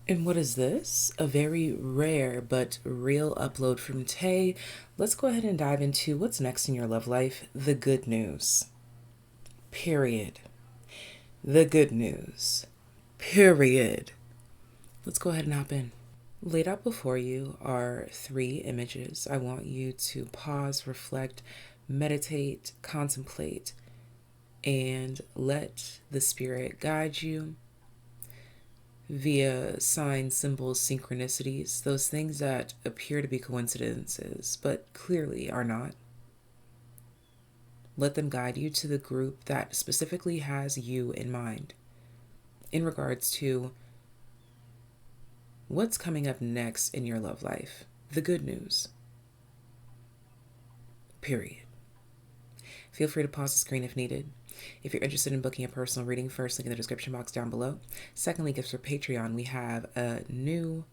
And what is this? A very rare but real upload from Tay. Let's go ahead and dive into what's next in your love life. The good news. Period. The good news. Period. Let's go ahead and hop in. Laid out before you are 3 images. I want you to pause, reflect, meditate, contemplate, and let the spirit guide you via signs, symbols, synchronicities, those things that appear to be coincidences, but clearly are not. Let them guide you to the group that specifically has you in mind in regards to what's coming up next in your love life. The good news. Period. Feel free to pause the screen if needed. If you're interested in booking a personal reading, first link in the description box down below. Secondly, gifts for Patreon. We have a new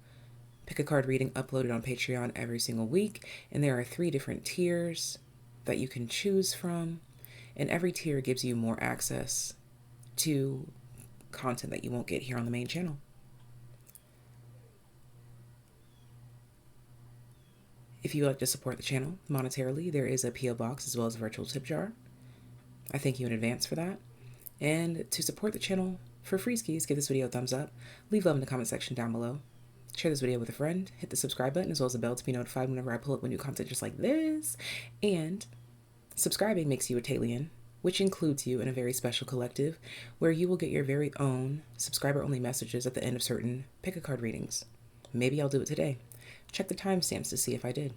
pick a card reading uploaded on Patreon every single week, and there are 3 different tiers that you can choose from, and every tier gives you more access to content that you won't get here on the main channel. If you would like to support the channel monetarily, there is a P.O. box as well as a virtual tip jar. I thank you in advance for that. And to support the channel for free skis, give this video a thumbs up, leave love in the comment section down below, share this video with a friend, hit the subscribe button as well as the bell to be notified whenever I pull up new content just like this. And subscribing makes you a TAYlien, which includes you in a very special collective where you will get your very own subscriber-only messages at the end of certain pick-a-card readings. Maybe I'll do it today. Check the timestamps to see if I did.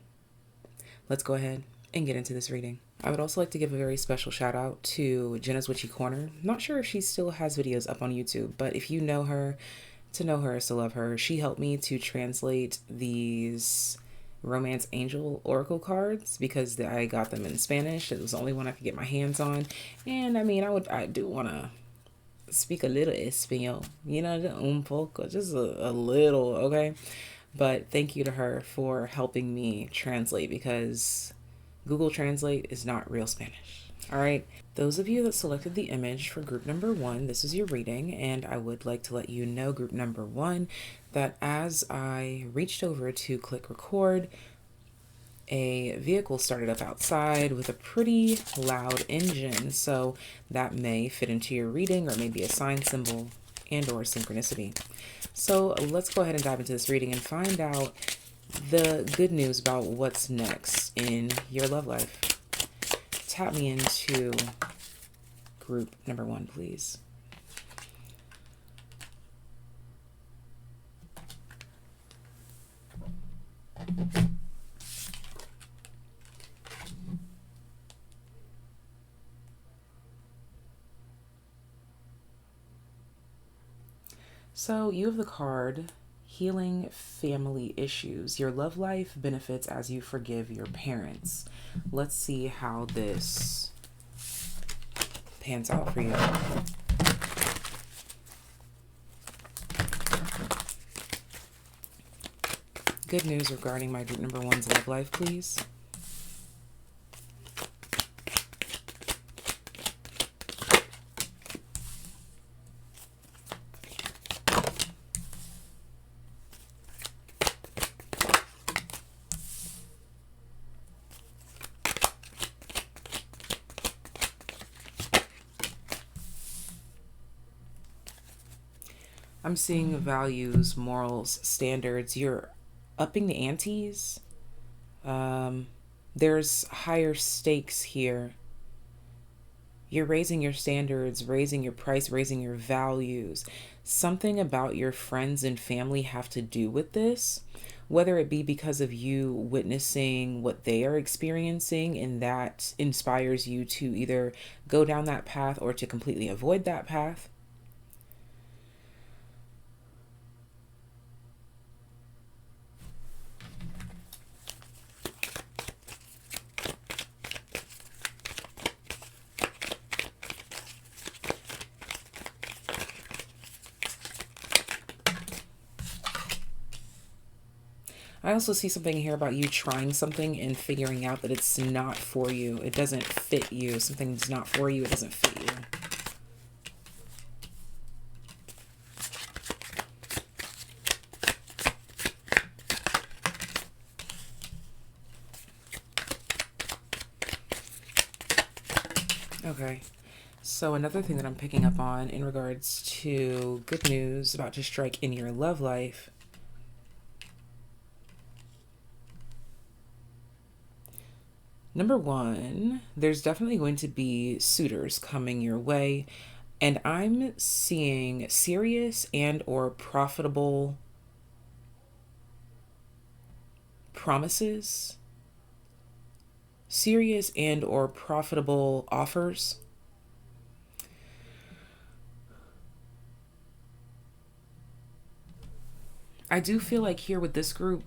Let's go ahead and get into this reading. I would also like to give a very special shout out to Jenna's Witchy Corner. Not sure if she still has videos up on YouTube, but if you know her, to know her is to love her. She helped me to translate these Romance Angel Oracle cards because I got them in Spanish. It was the only one I could get my hands on. And I mean, I do want to speak a little Espanol, you know, un poco, just a little, okay? But thank you to her for helping me translate because Google Translate is not real Spanish. All right. Those of you that selected the image for group number 1, this is your reading. And I would like to let you know, group number 1, that as I reached over to click record, a vehicle started up outside with a pretty loud engine. So that may fit into your reading, or it may be a sign, symbol, and or synchronicity. So let's go ahead and dive into this reading and find out the good news about what's next in your love life. Tap me into group number 1, please. So you have the card Healing Family Issues. Your love life benefits as you forgive your parents. Let's see how this pans out for you. Good news regarding my group number 1's love life, please. I'm seeing values, morals, standards. You're upping the antes. There's higher stakes here. You're raising your standards, raising your price, raising your values. Something about your friends and family have to do with this, whether it be because of you witnessing what they are experiencing and that inspires you to either go down that path or to completely avoid that path. I also see something here about you trying something and figuring out that it's not for you. It doesn't fit you. Something's not for you. It doesn't fit you. Okay. So another thing that I'm picking up on in regards to good news about to strike in your love life. Number one, there's definitely going to be suitors coming your way, and I'm seeing serious and or profitable promises, serious and or profitable offers. I do feel like here with this group,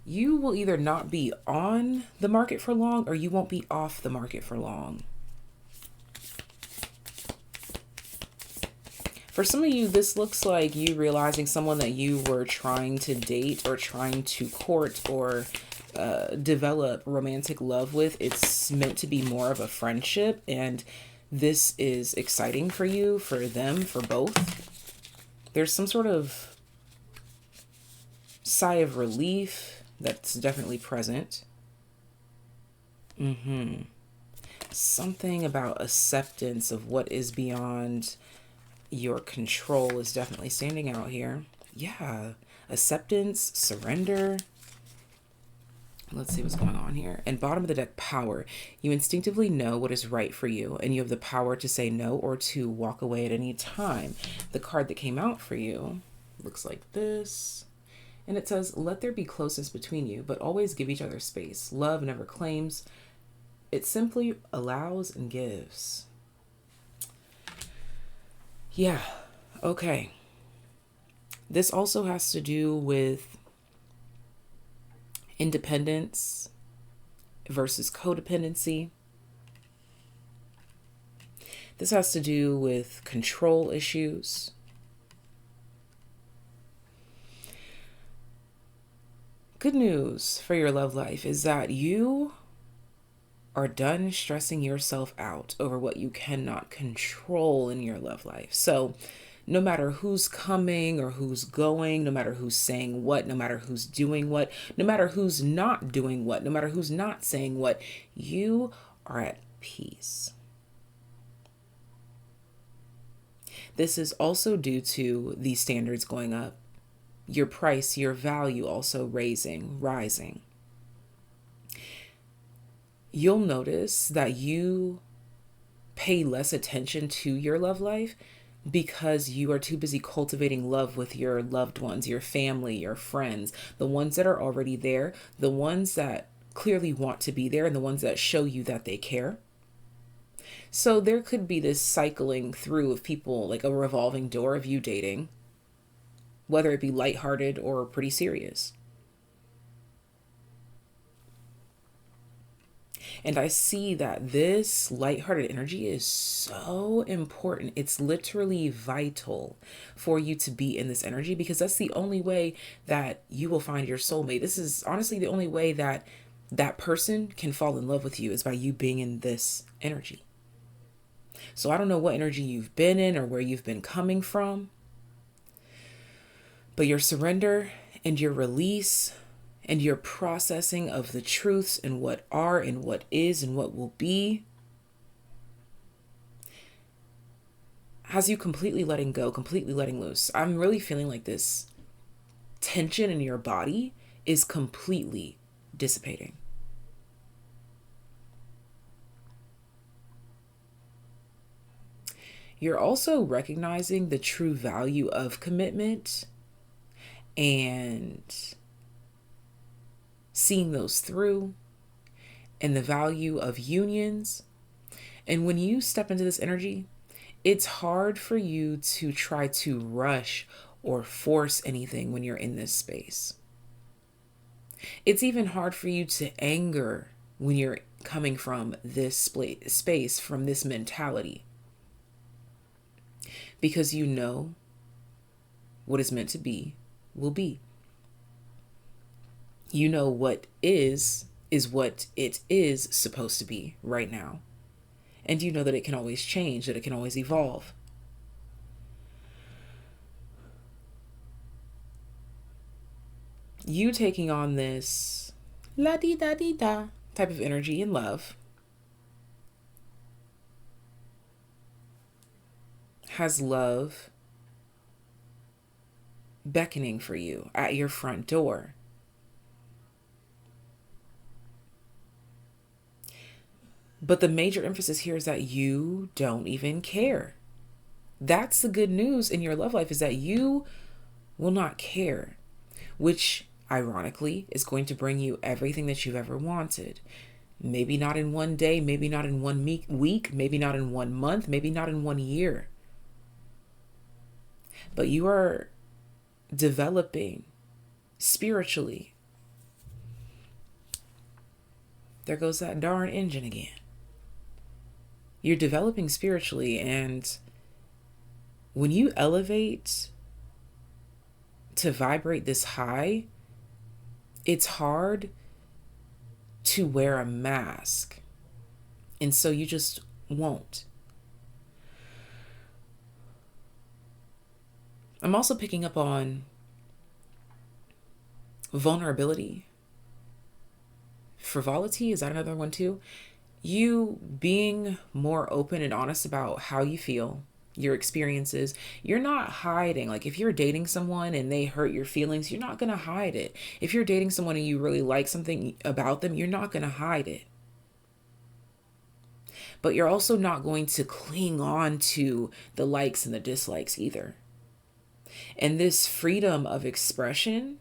you will either not be on the market for long or you won't be off the market for long. For some of you, this looks like you realizing someone that you were trying to date or trying to court or develop romantic love with. It's meant to be more of a friendship, and this is exciting for you, for them, for both. There's some sort of sigh of relief that's definitely present. Something about acceptance of what is beyond your control is definitely standing out here. Yeah, acceptance, surrender. Let's see what's going on here. And bottom of the deck, power. You instinctively know what is right for you, and you have the power to say no or to walk away at any time. The card that came out for you looks like this. And it says, let there be closeness between you, but always give each other space. Love never claims. It simply allows and gives. Yeah, okay. This also has to do with independence versus codependency. This has to do with control issues. Good news for your love life is that you are done stressing yourself out over what you cannot control in your love life. So no matter who's coming or who's going, no matter who's saying what, no matter who's doing what, no matter who's not doing what, no matter who's not saying what, you are at peace. This is also due to these standards going up, your price, your value also rising. You'll notice that you pay less attention to your love life because you are too busy cultivating love with your loved ones, your family, your friends, the ones that are already there, the ones that clearly want to be there, and the ones that show you that they care. So there could be this cycling through of people, like a revolving door of you dating, whether it be lighthearted or pretty serious. And I see that this lighthearted energy is so important. It's literally vital for you to be in this energy, because that's the only way that you will find your soulmate. This is honestly the only way that that person can fall in love with you, is by you being in this energy. So I don't know what energy you've been in or where you've been coming from, but your surrender and your release and your processing of the truths and what are and what is and what will be has you completely letting go, completely letting loose. I'm really feeling like this tension in your body is completely dissipating. You're also recognizing the true value of commitment and seeing those through, and the value of unions. And when you step into this energy, it's hard for you to try to rush or force anything when you're in this space. It's even hard for you to anger when you're coming from this space, from this mentality, because you know what is meant to be will be. You know what is what it is supposed to be right now. And you know that it can always change, that it can always evolve. You taking on this la-di-da-di-da type of energy in love has love beckoning for you at your front door. But the major emphasis here is that you don't even care. That's the good news in your love life, is that you will not care, which ironically is going to bring you everything that you've ever wanted. Maybe not in one day, maybe not in 1 week, maybe not in 1 month, maybe not in 1 year. But you are developing spiritually. There goes that darn engine again. You're developing spiritually, and when you elevate to vibrate this high, it's hard to wear a mask. And so you just won't. I'm also picking up on vulnerability. Frivolity, is that another one too? You being more open and honest about how you feel, your experiences. You're not hiding. Like if you're dating someone and they hurt your feelings, you're not going to hide it. If you're dating someone and you really like something about them, you're not going to hide it. But you're also not going to cling on to the likes and the dislikes either. And this freedom of expression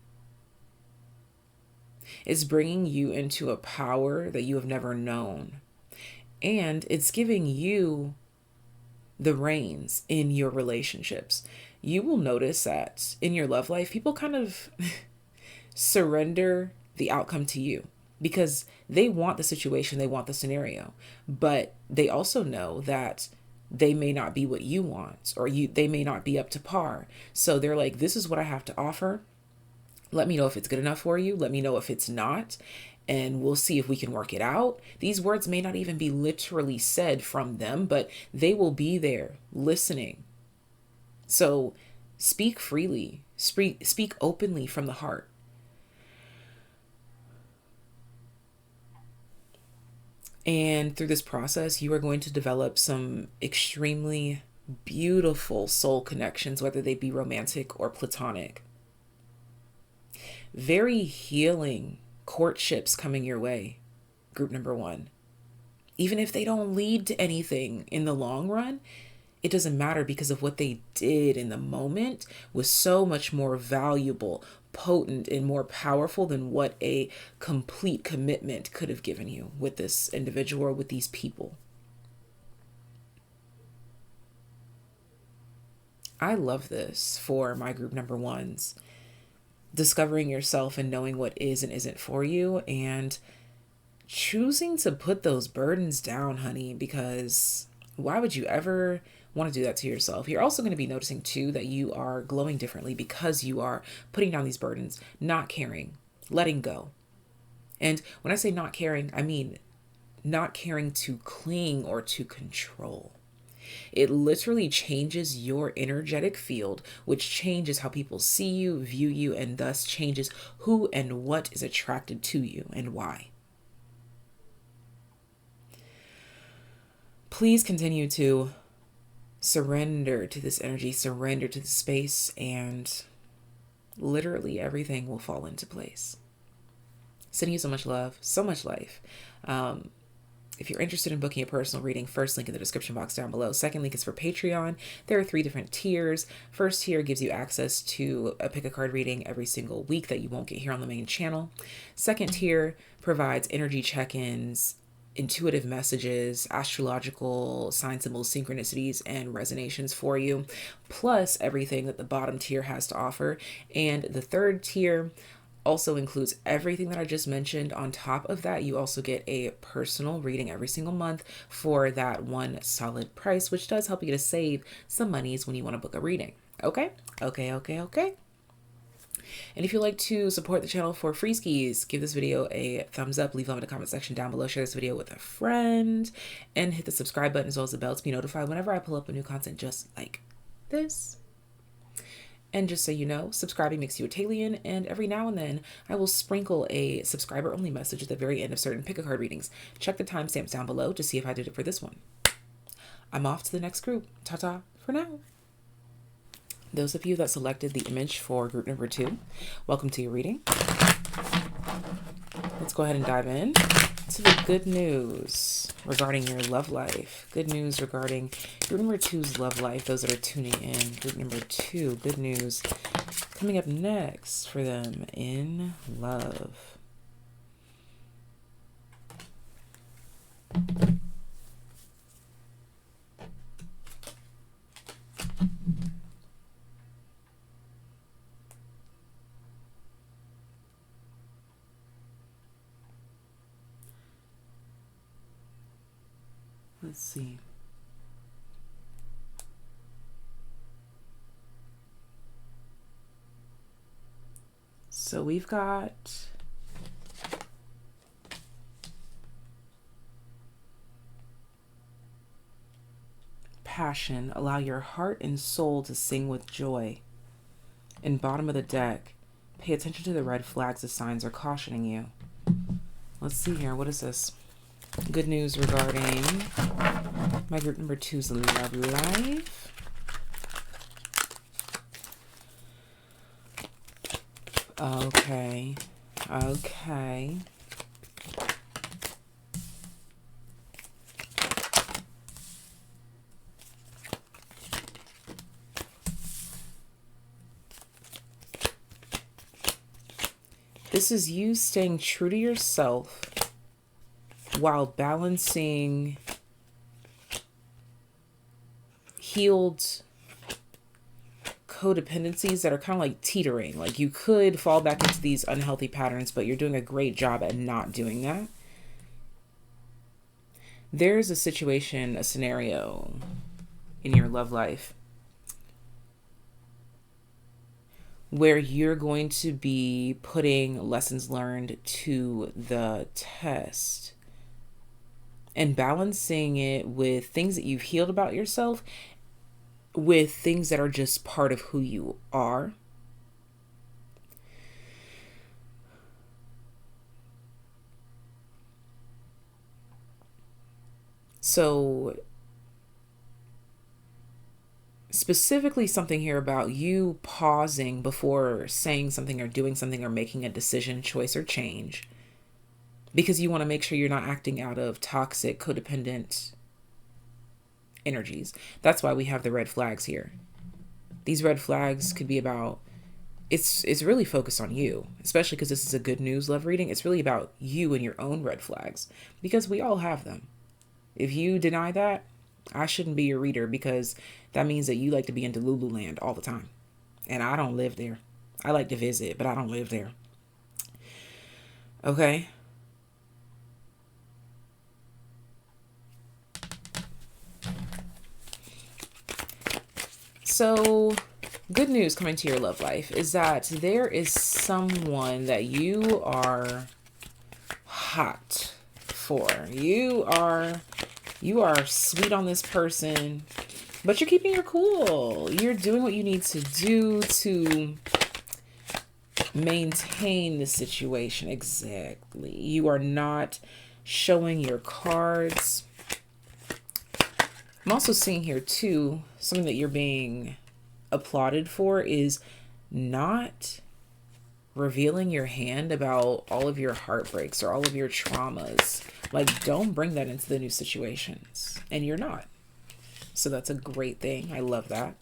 is bringing you into a power that you have never known. And it's giving you the reins in your relationships. You will notice that in your love life, people kind of surrender the outcome to you because they want the situation, they want the scenario, but they also know that they may not be what you want, or they may not be up to par. So they're like, this is what I have to offer. Let me know if it's good enough for you. Let me know if it's not. And we'll see if we can work it out. These words may not even be literally said from them, but they will be there listening. So speak freely, speak openly from the heart. And through this process, you are going to develop some extremely beautiful soul connections, whether they be romantic or platonic. Very healing courtships coming your way, group number 1. Even if they don't lead to anything in the long run, it doesn't matter, because of what they did in the moment was so much more valuable, potent, and more powerful than what a complete commitment could have given you with this individual or with these people. I love this for my group number 1s. Discovering yourself and knowing what is and isn't for you, and choosing to put those burdens down, honey, because why would you ever want to do that to yourself? You're also going to be noticing too that you are glowing differently because you are putting down these burdens, not caring, letting go. And when I say not caring, I mean not caring to cling or to control. It literally changes your energetic field, which changes how people see you, view you, and thus changes who and what is attracted to you and why. Please continue to surrender to this energy, surrender to the space, and literally everything will fall into place. Sending you so much love, so much life. If you're interested in booking a personal reading, first link in the description box down below. Second link is for Patreon. There are 3 different tiers. First tier gives you access to a pick a card reading every single week that you won't get here on the main channel. Second tier provides energy check-ins, intuitive messages, astrological sign symbols, synchronicities, and resonations for you, plus everything that the bottom tier has to offer. And the third tier also includes everything that I just mentioned. On top of that, you also get a personal reading every single month for that one solid price, which does help you to save some monies when you want to book a reading. Okay? Okay. And if you'd like to support the channel for free skis, give this video a thumbs up, leave them in the comment section down below, share this video with a friend, and hit the subscribe button as well as the bell to be notified whenever I pull up a new content just like this. And just so you know, subscribing makes you a TAYlien, and every now and then I will sprinkle a subscriber-only message at the very end of certain pick-a-card readings. Check the timestamps down below to see if I did it for this one. I'm off to the next group. Ta-ta for now. Those of you that selected the image for group number 2, welcome to your reading. Let's go ahead and dive in to the good news regarding your love life. Good news regarding group number 2's love life. Those that are tuning in, group number 2, good news coming up next for them in love. Let's see. So we've got passion. Allow your heart and soul to sing with joy. In bottom of the deck, pay attention to the red flags. The signs are cautioning you. Let's see here. What is this? Good news regarding my group number 2's love life. Okay. Okay. This is you staying true to yourself while balancing healed codependencies that are kind of like teetering. Like you could fall back into these unhealthy patterns, but you're doing a great job at not doing that. There's a situation, a scenario in your love life where you're going to be putting lessons learned to the test and balancing it with things that you've healed about yourself with things that are just part of who you are. So specifically something here about you pausing before saying something or doing something or making a decision, choice, or change, because you want to make sure you're not acting out of toxic, codependent energies. That's why we have the red flags here. These red flags could be about, it's really focused on you, especially because this is a good news love reading. It's really about you and your own red flags, because we all have them. If you deny that, I shouldn't be your reader, because that means that you like to be in Delululand all the time. And I don't live there. I like to visit, but I don't live there. Okay? So, good news coming to your love life is that there is someone that you are hot for. You are sweet on this person, but you're keeping your cool. You're doing what you need to do to maintain the situation. Exactly. You are not showing your cards. I'm also seeing here too, something that you're being applauded for is not revealing your hand about all of your heartbreaks or all of your traumas. Like, don't bring that into the new situations. And you're not. So that's a great thing. I love that.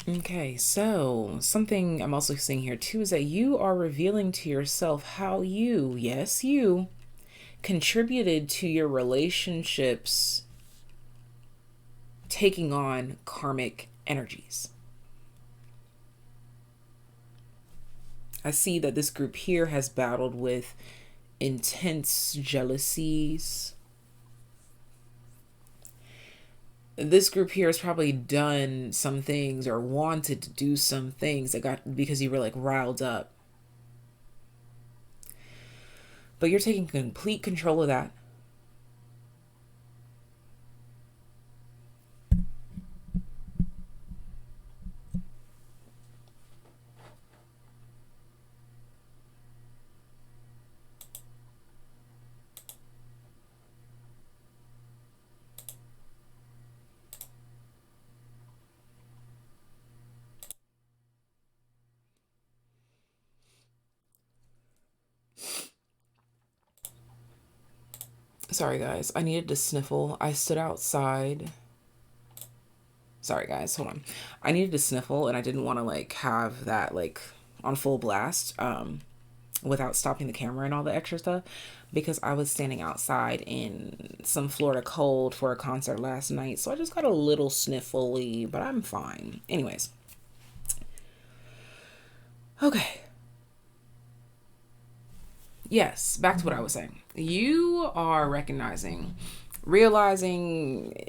Okay, so something I'm also seeing here too is that you are revealing to yourself how you, yes, you, contributed to your relationships taking on karmic energies. I see that this group here has battled with intense jealousies. This group here has probably done some things or wanted to do some things that got because you were like riled up. But you're taking complete control of that. Sorry, guys. I needed to sniffle. I stood outside. Sorry, guys. Hold on. I needed to sniffle, and I didn't want to, like, have that, like, on full blast without stopping the camera and all the extra stuff, because I was standing outside in some Florida cold for a concert last night. So I just got a little sniffly, but I'm fine. Anyways. Okay. Yes, back to what I was saying. You are realizing,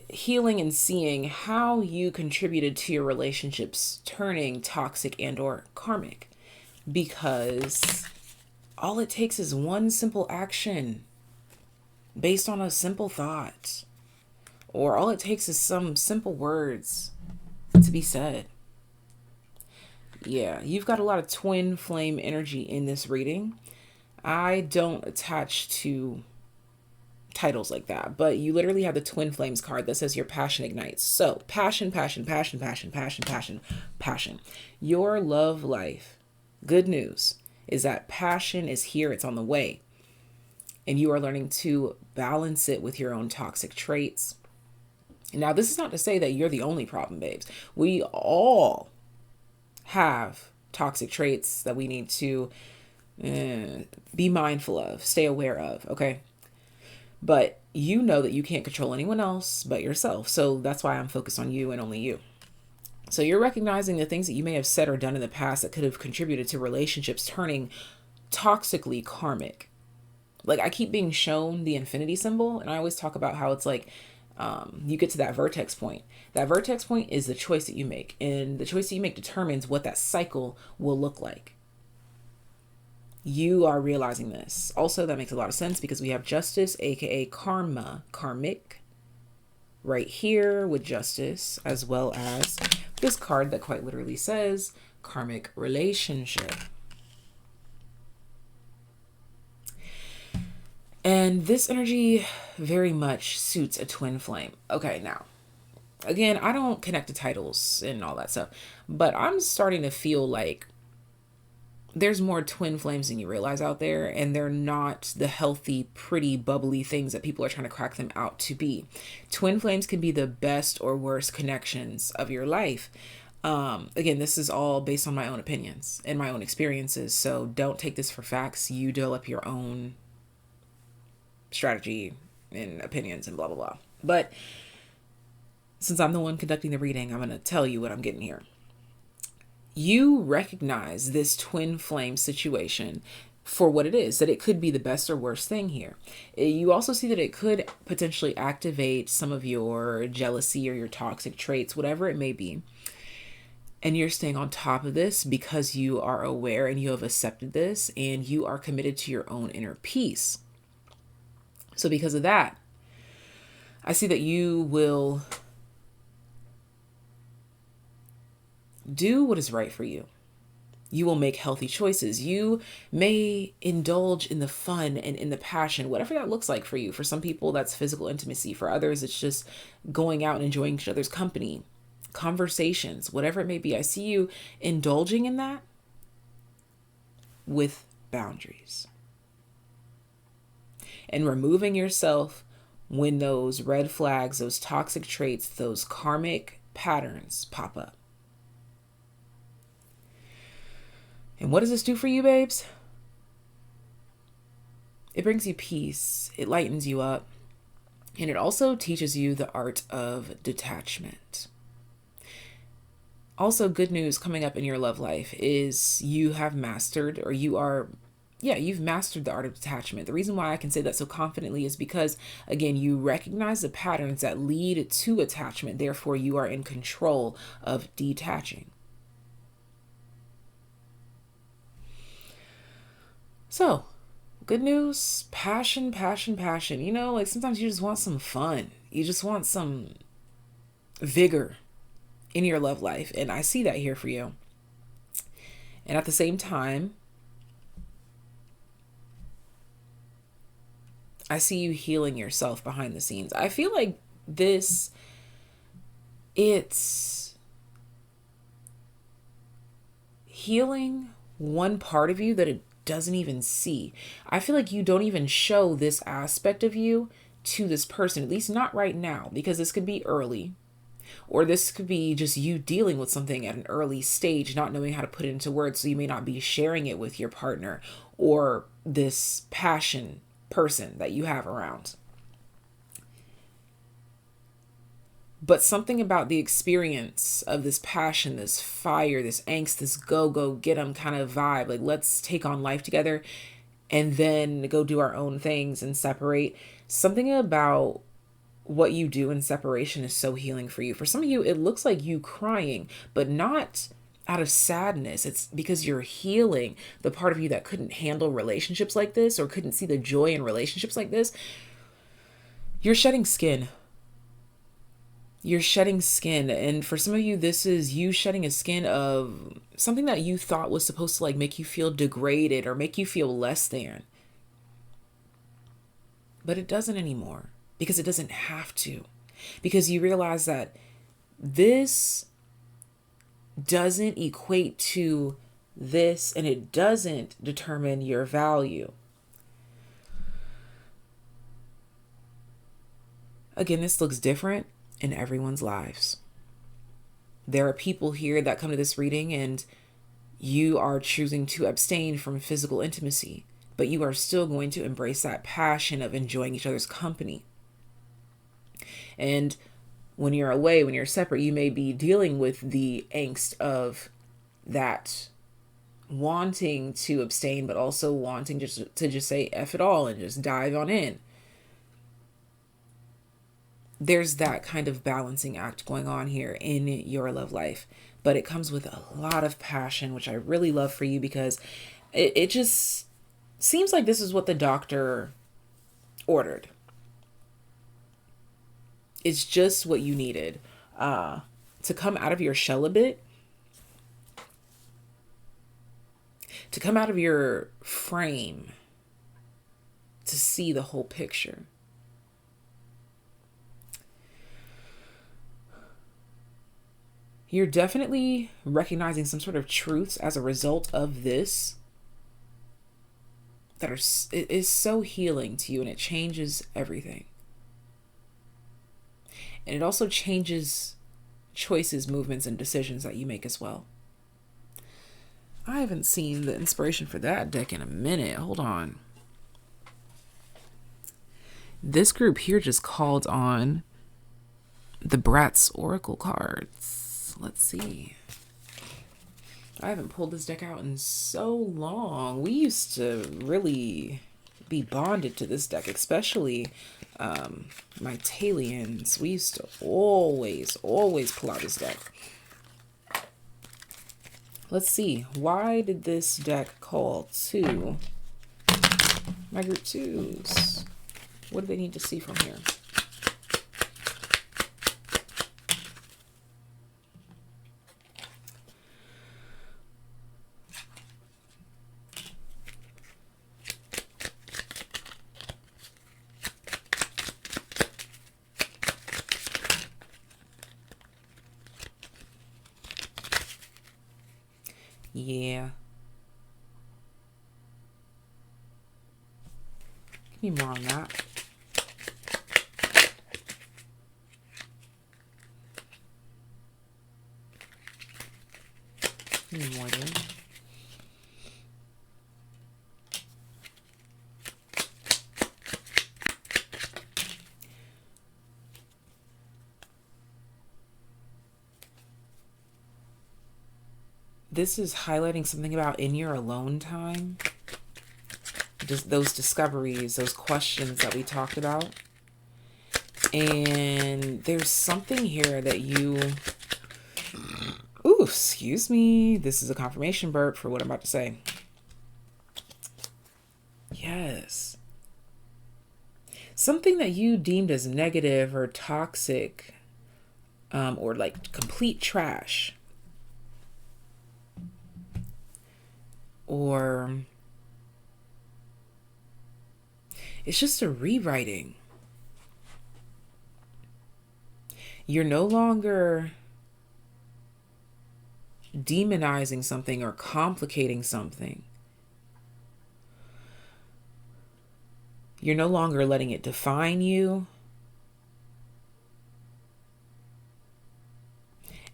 healing, and seeing how you contributed to your relationships turning toxic and or karmic. Because all it takes is one simple action based on a simple thought. Or all it takes is some simple words to be said. Yeah, you've got a lot of twin flame energy in this reading. I don't attach to titles like that, but you literally have the twin flames card that says your passion ignites. So passion, passion, passion, passion, passion, passion, passion. Your love life, good news, is that passion is here. It's on the way. And you are learning to balance it with your own toxic traits. Now, this is not to say that you're the only problem, babes. We all have toxic traits that we need to be mindful of, stay aware of, okay? But you know that you can't control anyone else but yourself. So that's why I'm focused on you and only you. So you're recognizing the things that you may have said or done in the past that could have contributed to relationships turning toxically karmic. Like, I keep being shown the infinity symbol, and I always talk about how it's like you get to that vertex point. That vertex point is the choice that you make, and the choice that you make determines what that cycle will look like. You are realizing this. Also, that makes a lot of sense because we have justice, aka karma, karmic, right here with justice, as well as this card that quite literally says karmic relationship. And this energy very much suits a twin flame. Okay, now, again, I don't connect to titles and all that stuff, but I'm starting to feel like there's more twin flames than you realize out there, and they're not the healthy, pretty, bubbly things that people are trying to crack them out to be. Twin flames can be the best or worst connections of your life. Again, this is all based on my own opinions and my own experiences, so don't take this for facts. You develop your own strategy and opinions and blah, blah, blah. But since I'm the one conducting the reading, I'm going to tell you what I'm getting here. You recognize this twin flame situation for what it is, that it could be the best or worst thing here. You also see that it could potentially activate some of your jealousy or your toxic traits, whatever it may be. And you're staying on top of this because you are aware and you have accepted this and you are committed to your own inner peace. So because of that, I see that you will do what is right for you. You will make healthy choices. You may indulge in the fun and in the passion, whatever that looks like for you. For some people, that's physical intimacy. For others, it's just going out and enjoying each other's company, conversations, whatever it may be. I see you indulging in that with boundaries and removing yourself when those red flags, those toxic traits, those karmic patterns pop up. And what does this do for you, babes? It brings you peace. It lightens you up. And it also teaches you the art of detachment. Also, good news coming up in your love life is you have mastered, or you've mastered the art of detachment. The reason why I can say that so confidently is because, again, you recognize the patterns that lead to attachment. Therefore, you are in control of detaching. So, Good news, passion, passion, passion. You know, like sometimes you just want some fun. You just want some vigor in your love life. And I see that here for you. And at the same time, I see you healing yourself behind the scenes. I feel like it's healing one part of you that it doesn't even see. I feel like you don't even show this aspect of you to this person, at least not right now, because this could be early, or this could be just you dealing with something at an early stage, not knowing how to put it into words. So you may not be sharing it with your partner or this passion person that you have around. But something about the experience of this passion, this fire, this angst, this go, get 'em kind of vibe, like let's take on life together and then go do our own things and separate. Something about what you do in separation is so healing for you. For some of you, it looks like you crying, but not out of sadness. It's because you're healing the part of you that couldn't handle relationships like this or couldn't see the joy in relationships like this. You're shedding skin. You're shedding skin. And for some of you, this is you shedding a skin of something that you thought was supposed to like make you feel degraded or make you feel less than. But it doesn't anymore, because it doesn't have to. Because you realize that this doesn't equate to this, and it doesn't determine your value. Again, this looks different in everyone's lives. There are people here that come to this reading and you are choosing to abstain from physical intimacy, but you are still going to embrace that passion of enjoying each other's company. And when you're away, when you're separate, you may be dealing with the angst of that wanting to abstain, but also wanting to just say F it all and just dive on in. There's that kind of balancing act going on here in your love life, but it comes with a lot of passion, which I really love for you, because it just seems like this is what the doctor ordered. It's just what you needed to come out of your shell a bit, to come out of your frame, to see the whole picture. You're definitely recognizing some sort of truths as a result of this that is so healing to you, and it changes everything. And it also changes choices, movements, and decisions that you make as well. I haven't seen the inspiration for that deck in a minute. Hold on. This group here just called on the Bratz Oracle cards. Let's see. I haven't pulled this deck out in so long. We used to really be bonded to this deck, especially my TAYliens. We used to always pull out this deck. Let's see. Why did this deck call to my group twos? What do they need to see from here? Yeah. Give me more on that. Give me more there. This is highlighting something about in your alone time. Just those discoveries, those questions that we talked about. And there's something here that you... Ooh, excuse me. This is a confirmation burp for what I'm about to say. Yes. Something that you deemed as negative or toxic, or like complete trash, or it's just a rewriting. You're no longer demonizing something or complicating something. You're no longer letting it define you.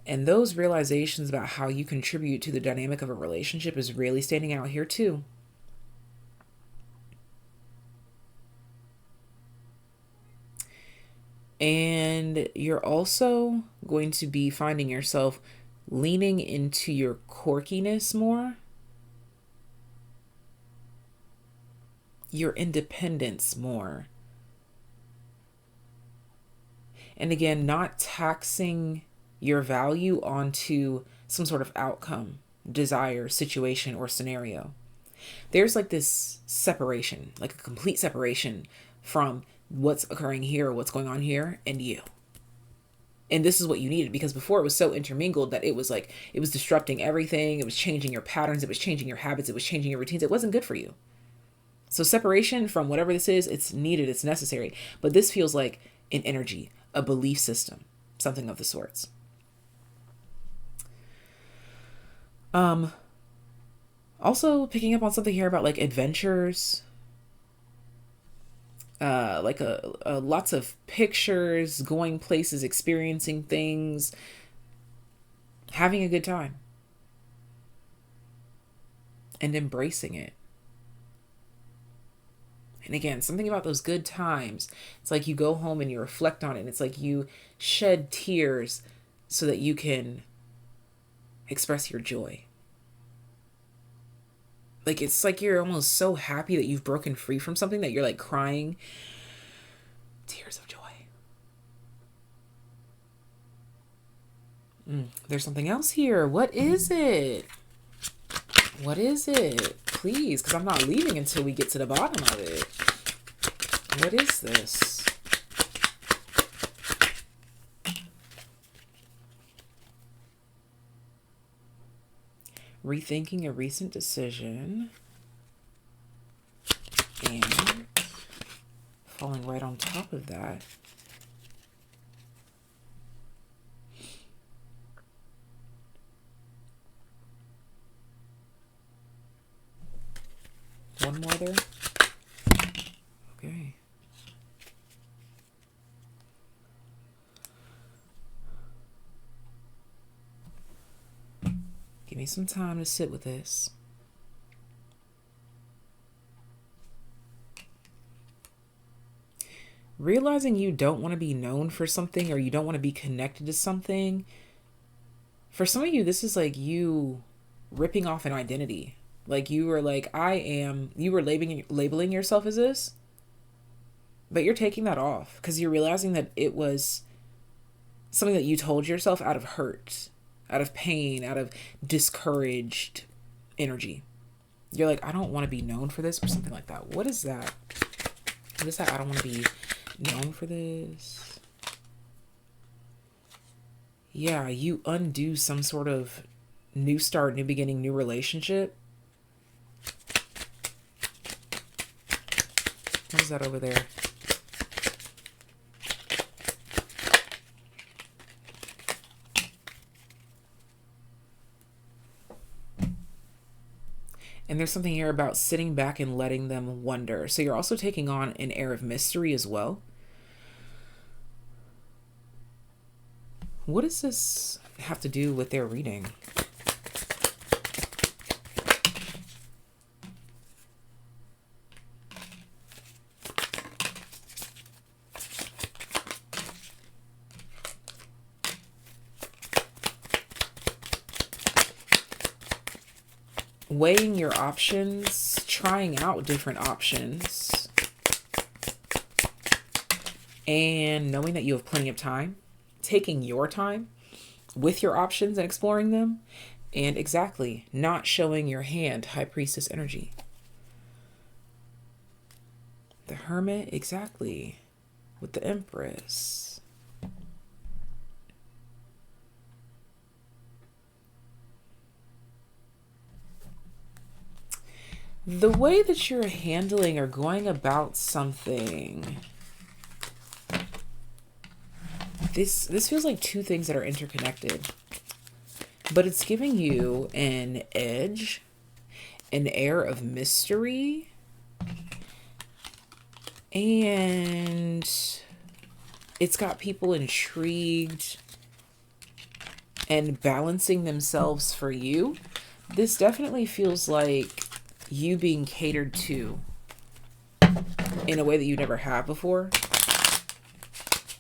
And those realizations about how you contribute to the dynamic of a relationship is really standing out here too. And you're also going to be finding yourself leaning into your quirkiness more, your independence more. And again, not taxing your value onto some sort of outcome, desire, situation, or scenario. There's like this separation, like a complete separation from what's occurring here, what's going on here, and you. And this is what you needed, because before it was so intermingled that it was like, it was disrupting everything. It was changing your patterns. It was changing your habits. It was changing your routines. It wasn't good for you. So separation from whatever this is, it's needed, it's necessary. But this feels like an energy, a belief system, something of the sorts. Also picking up on something here about like adventures, like lots of pictures, going places, experiencing things, having a good time, and embracing it. And again, something about those good times, it's like you go home and you reflect on it, and it's like you shed tears so that you can express your joy. Like, it's like you're almost so happy that you've broken free from something that you're like crying tears of joy. There's something else here. What is it? What is it? Please, because I'm not leaving until we get to the bottom of it. What is this? Rethinking a recent decision and falling right on top of that. One more there. Okay. Give me some time to sit with this. Realizing you don't want to be known for something, or you don't want to be connected to something. For some of you, this is like you ripping off an identity. Like you were like, you were labeling yourself as this, but you're taking that off because you're realizing that it was something that you told yourself out of hurt, out of pain, out of discouraged energy. You're like, I don't want to be known for this, or something like that. What is that? What is that? I don't want to be known for this. Yeah, you undo some sort of new start, new beginning, new relationship. What is that over there? And there's something here about sitting back and letting them wonder. So you're also taking on an air of mystery as well. What does this have to do with their reading? Weighing your options, trying out different options, and knowing that you have plenty of time, taking your time with your options and exploring them, and exactly not showing your hand, High Priestess energy. The Hermit, exactly. With the Empress. The way that you're handling or going about something, this feels like two things that are interconnected, but it's giving you an edge, an air of mystery, and it's got people intrigued and balancing themselves for you. This definitely feels like you being catered to in a way that you never have before.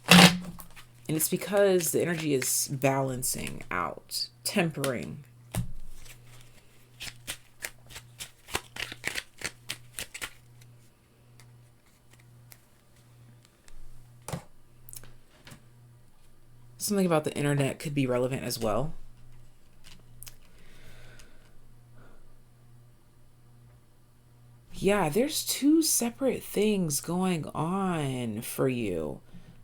And it's because the energy is balancing out, tempering. Something about the internet could be relevant as well. Yeah, there's two separate things going on for you.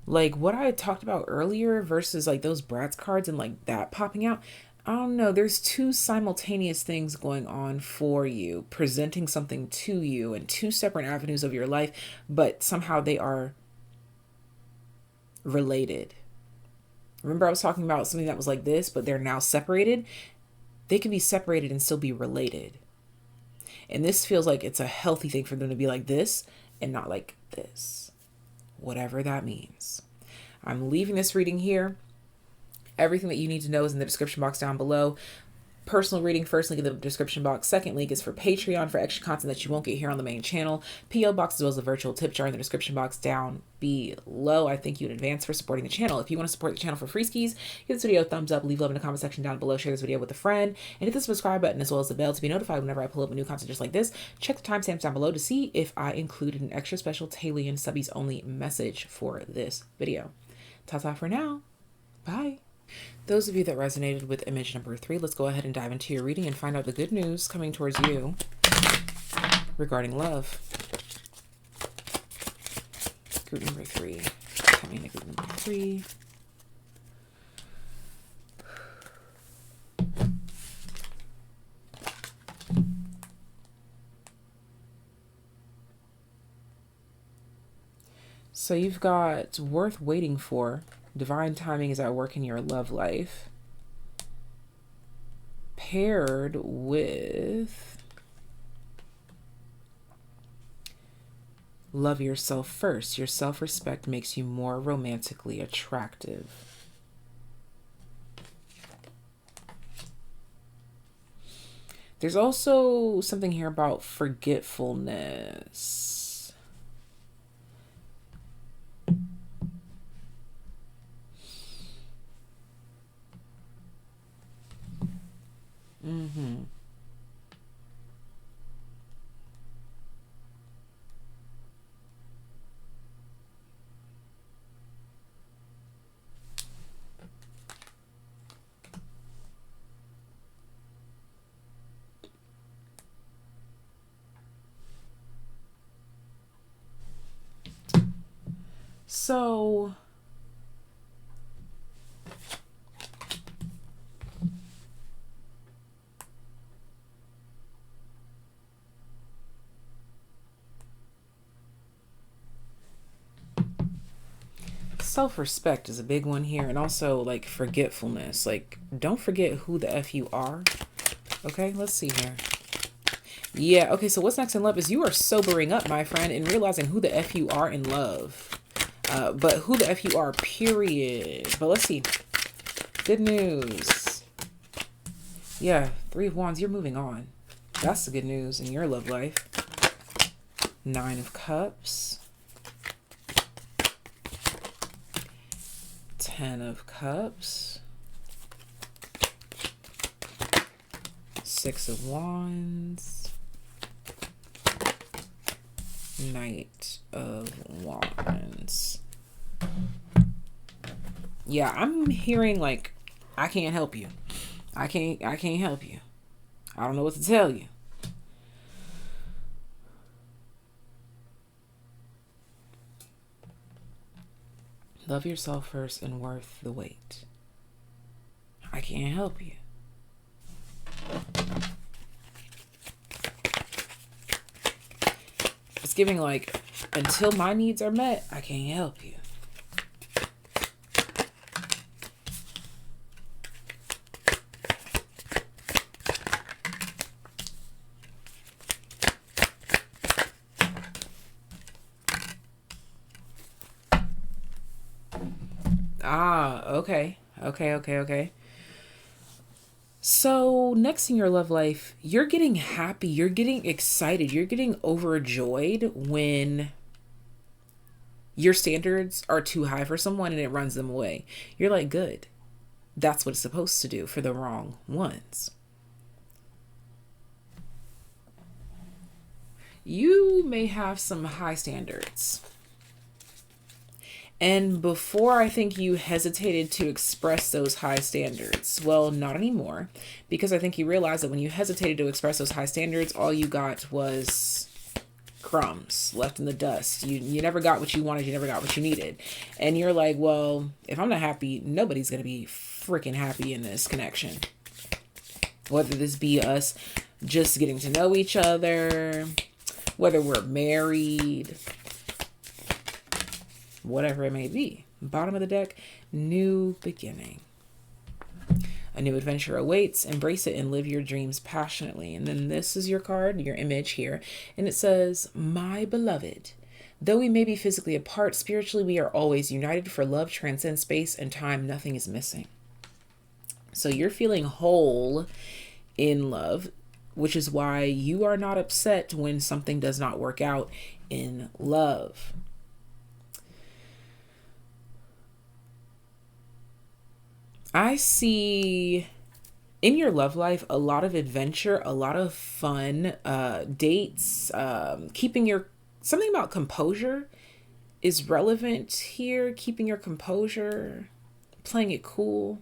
Like what I talked about earlier versus like those Bratz cards and like that popping out. I don't know. There's two simultaneous things going on for you, presenting something to you in two separate avenues of your life, but somehow they are related. Remember I was talking about something that was like this, but they're now separated? They can be separated and still be related. And this feels like it's a healthy thing for them to be like this and not like this. Whatever that means. I'm leaving this reading here. Everything that you need to know is in the description box down below. Personal reading, first link in the description box. Second link is for Patreon for extra content that you won't get here on the main channel. P.O. box as well as the virtual tip jar in the description box down below. I thank you in advance for supporting the channel. If you want to support the channel for free skis, give this video a thumbs up, leave love in the comment section down below, share this video with a friend, and hit the subscribe button as well as the bell to be notified whenever I pull up new content just like this. Check the timestamps down below to see if I included an extra special TAYliens subbies only message for this video. Ta-ta for now. Bye. Those of you that resonated with image number 3, let's go ahead and dive into your reading and find out the good news coming towards you regarding love. Group number 3. Coming to group number 3. So you've got worth waiting for. Divine timing is at work in your love life. Paired with love yourself first. Your self-respect makes you more romantically attractive. There's also something here about forgetfulness. So self-respect is a big one here, and also like forgetfulness. Like, don't forget who the F you are. Okay, let's see here. Yeah, okay, so what's next in love is you are sobering up, my friend, and realizing who the F you are in love. But who the F you are, period. But let's see. Good news. Yeah, 3 of Wands, you're moving on. That's the good news in your love life. 9 of Cups. 10 of Cups. 6 of Wands. Knight of Wands. Yeah, I'm hearing like, I can't help you. I can't help you. I don't know what to tell you. Love yourself first and worth the wait. I can't help you. It's giving like, until my needs are met, I can't help you. Okay. So next in your love life, you're getting happy, you're getting excited, you're getting overjoyed when your standards are too high for someone and it runs them away. You're like, good. That's what it's supposed to do for the wrong ones. You may have some high standards. And before, I think you hesitated to express those high standards. Well, not anymore, because I think you realized that when you hesitated to express those high standards, all you got was crumbs left in the dust. You never got what you wanted. You never got what you needed. And you're like, well, if I'm not happy, nobody's going to be freaking happy in this connection. Whether this be us just getting to know each other, whether we're married, whatever it may be. Bottom of the deck, new beginning. A new adventure awaits. Embrace it and live your dreams passionately. And then this is your card, your image here. And it says, my beloved, though we may be physically apart, spiritually we are always united, for love transcends space and time. Nothing is missing. So you're feeling whole in love, which is why you are not upset when something does not work out in love. I see in your love life a lot of adventure, a lot of fun, dates, something about composure is relevant here. Keeping your composure, playing it cool.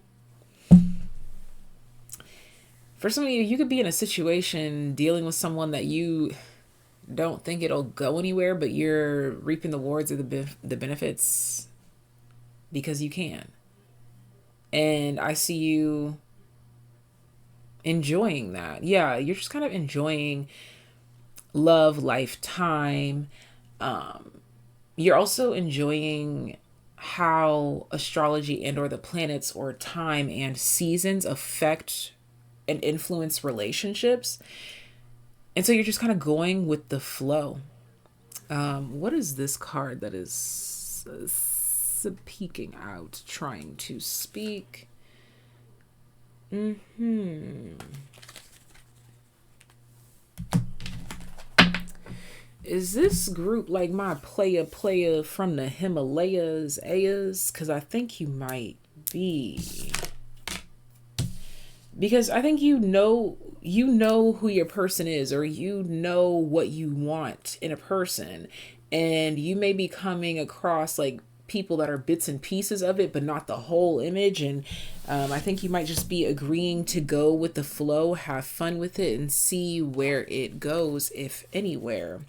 For some of you, you could be in a situation dealing with someone that you don't think it'll go anywhere, but you're reaping the rewards of the benefits because you can. And I see you enjoying that. Yeah, you're just kind of enjoying love, life, time. You're also enjoying how astrology and or the planets or time and seasons affect and influence relationships. And so you're just kind of going with the flow. What is this card that is peeking out, trying to speak? Is this group like my player from the Himalayas, ARIES? Because I think you might be. Because I think you know who your person is, or you know what you want in a person, and you may be coming across like people that are bits and pieces of it, but not the whole image. And I think you might just be agreeing to go with the flow, have fun with it, and see where it goes, if anywhere.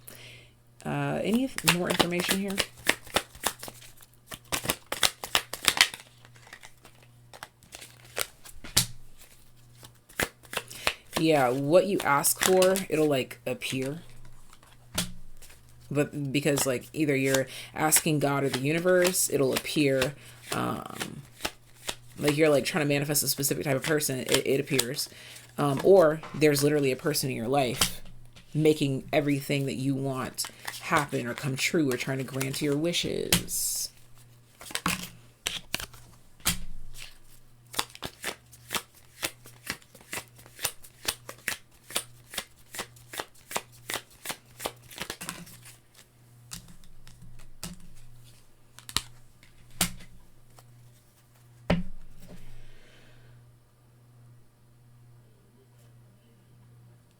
Any more information here? Yeah, what you ask for, it'll like appear. But because like either you're asking God or the universe, it'll appear. Like you're like trying to manifest a specific type of person, it appears. Or there's literally a person in your life making everything that you want happen or come true, or trying to grant your wishes.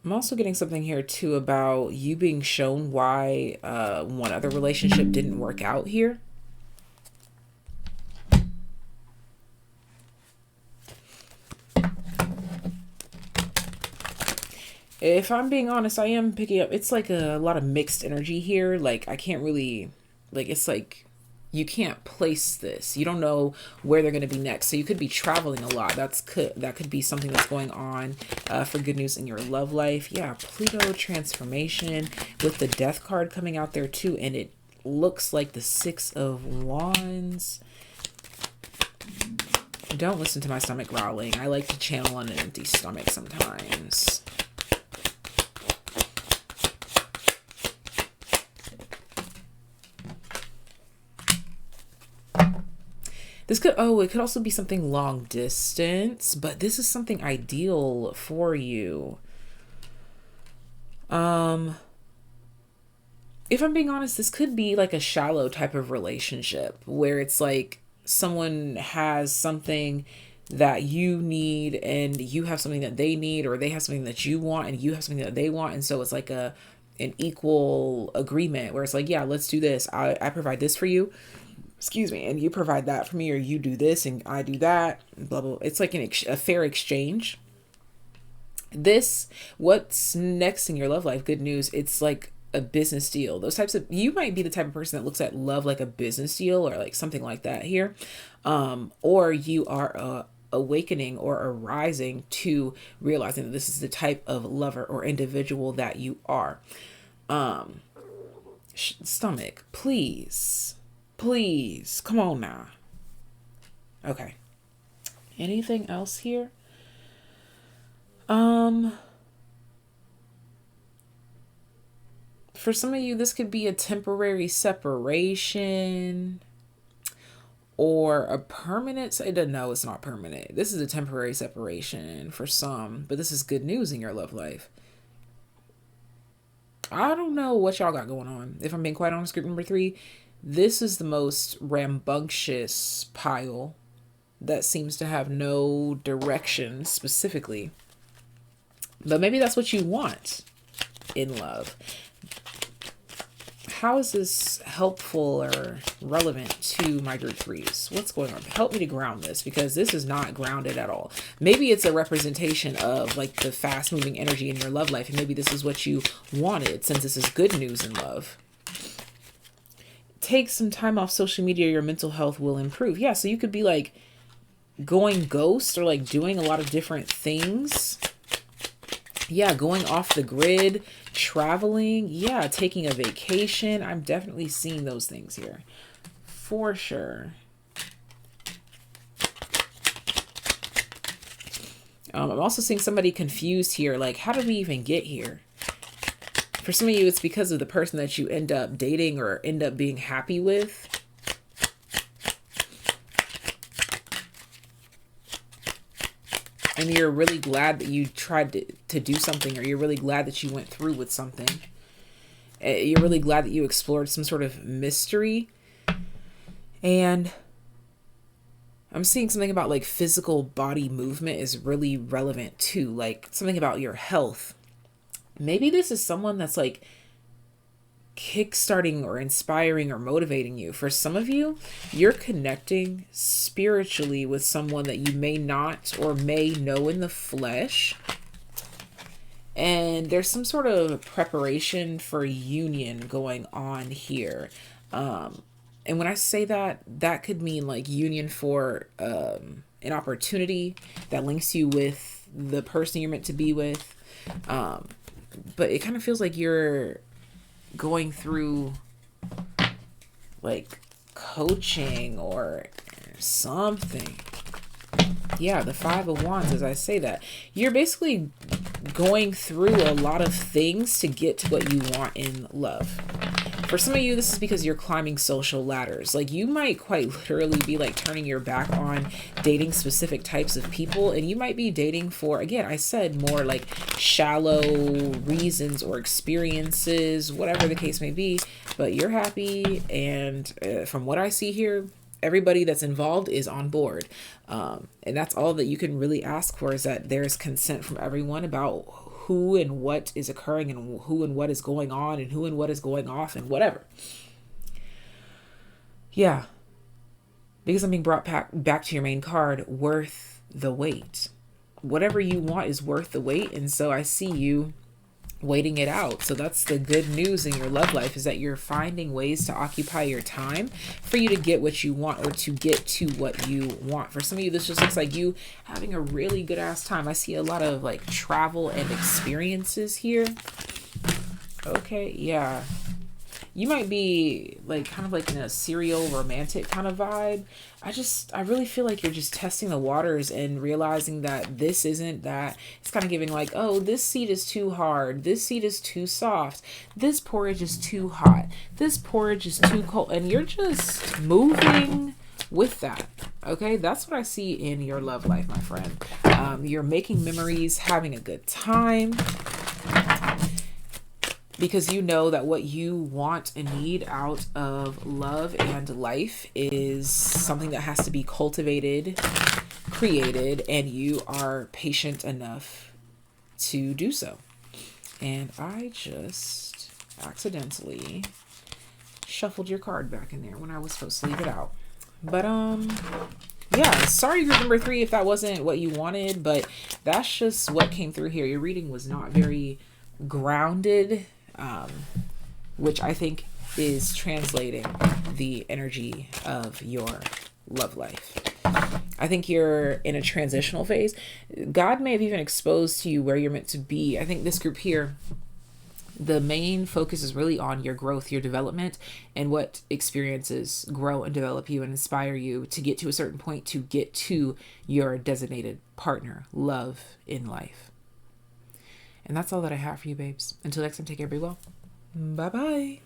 I'm also getting something here too about you being shown why one other relationship didn't work out here. If I'm being honest, I am picking up, it's like a lot of mixed energy here. Like I can't really, like, it's like You can't place this. You don't know where they're going to be next. So you could be traveling a lot. That could be something that's going on for good news in your love life. Yeah, Pluto transformation with the Death card coming out there too. And it looks like the Six of Wands. Don't listen to my stomach growling. I like to channel on an empty stomach sometimes. This could, oh, it could also be something long distance, but this is something ideal for you. If I'm being honest, this could be like a shallow type of relationship where it's like someone has something that you need and you have something that they need, or they have something that you want and you have something that they want. And so it's like an equal agreement where it's like, yeah, let's do this. I provide this for you. Excuse me, and you provide that for me, or you do this and I do that, blah, blah. It's like a fair exchange. What's next in your love life, good news, it's like a business deal. Those types of, you might be the type of person that looks at love like a business deal or like something like that here. Or you are awakening or arising to realizing that this is the type of lover or individual that you are. Stomach, please. Please, come on now. Okay. Anything else here? For some of you, this could be a temporary separation or a permanent. No, it's not permanent. This is a temporary separation for some, but this is good news in your love life. I don't know what y'all got going on. If I'm being quite honest, group number 3, this is the most rambunctious pile that seems to have no direction specifically. But maybe that's what you want in love. How is this helpful or relevant to my group 3s? What's going on? Help me to ground this, because this is not grounded at all. Maybe it's a representation of like the fast moving energy in your love life. And maybe this is what you wanted, since this is good news in love. Take some time off social media, your mental health will improve. Yeah, so you could be like going ghost or like doing a lot of different things. Yeah, going off the grid, traveling. Yeah, taking a vacation. I'm definitely seeing those things here for sure. I'm also seeing somebody confused here. Like, how did we even get here? For some of you, it's because of the person that you end up dating or end up being happy with. And you're really glad that you tried to do something, or you're really glad that you went through with something. You're really glad that you explored some sort of mystery. And I'm seeing something about like physical body movement is really relevant too. Like something about your health. Maybe this is someone that's like kickstarting or inspiring or motivating you. For some of you, you're connecting spiritually with someone that you may not or may know in the flesh. And there's some sort of preparation for union going on here. And when I say that, that could mean like union for an opportunity that links you with the person you're meant to be with. But it kind of feels like you're going through like coaching or something. Yeah, the Five of Wands, as I say that. You're basically going through a lot of things to get to what you want in love. For some of you, this is because you're climbing social ladders. Like you might quite literally be like turning your back on dating specific types of people. And you might be dating for, again, I said more like shallow reasons or experiences, whatever the case may be. But you're happy. And from what I see here, everybody that's involved is on board. And that's all that you can really ask for, is that there's consent from everyone about who and what is occurring and who and what is going on and who and what is going off and whatever. Yeah. Because I'm being brought back to your main card, worth the wait. Whatever you want is worth the wait. And so I see you waiting it out. So that's the good news in your love life, is that you're finding ways to occupy your time for you to get what you want, or to get to what you want. For some of you, this just looks like you having a really good ass time. I see a lot of like travel and experiences here. Okay, yeah. You might be like kind of like in a serial romantic kind of vibe. I really feel like you're just testing the waters and realizing that this isn't that. It's kind of giving like, oh, this seed is too hard. This seed is too soft. This porridge is too hot. This porridge is too cold. And you're just moving with that. Okay, that's what I see in your love life, my friend. You're making memories, having a good time, because you know that what you want and need out of love and life is something that has to be cultivated, created, and you are patient enough to do so. And I just accidentally shuffled your card back in there when I was supposed to leave it out. But yeah, sorry group number 3 if that wasn't what you wanted, but that's just what came through here. Your reading was not very grounded, which I think is translating the energy of your love life. I think you're in a transitional phase. God may have even exposed to you where you're meant to be. I think this group here, the main focus is really on your growth, your development, and what experiences grow and develop you and inspire you to get to a certain point, to get to your designated partner, love in life. And that's all that I have for you, babes. Until next time, take care, be well. Bye-bye.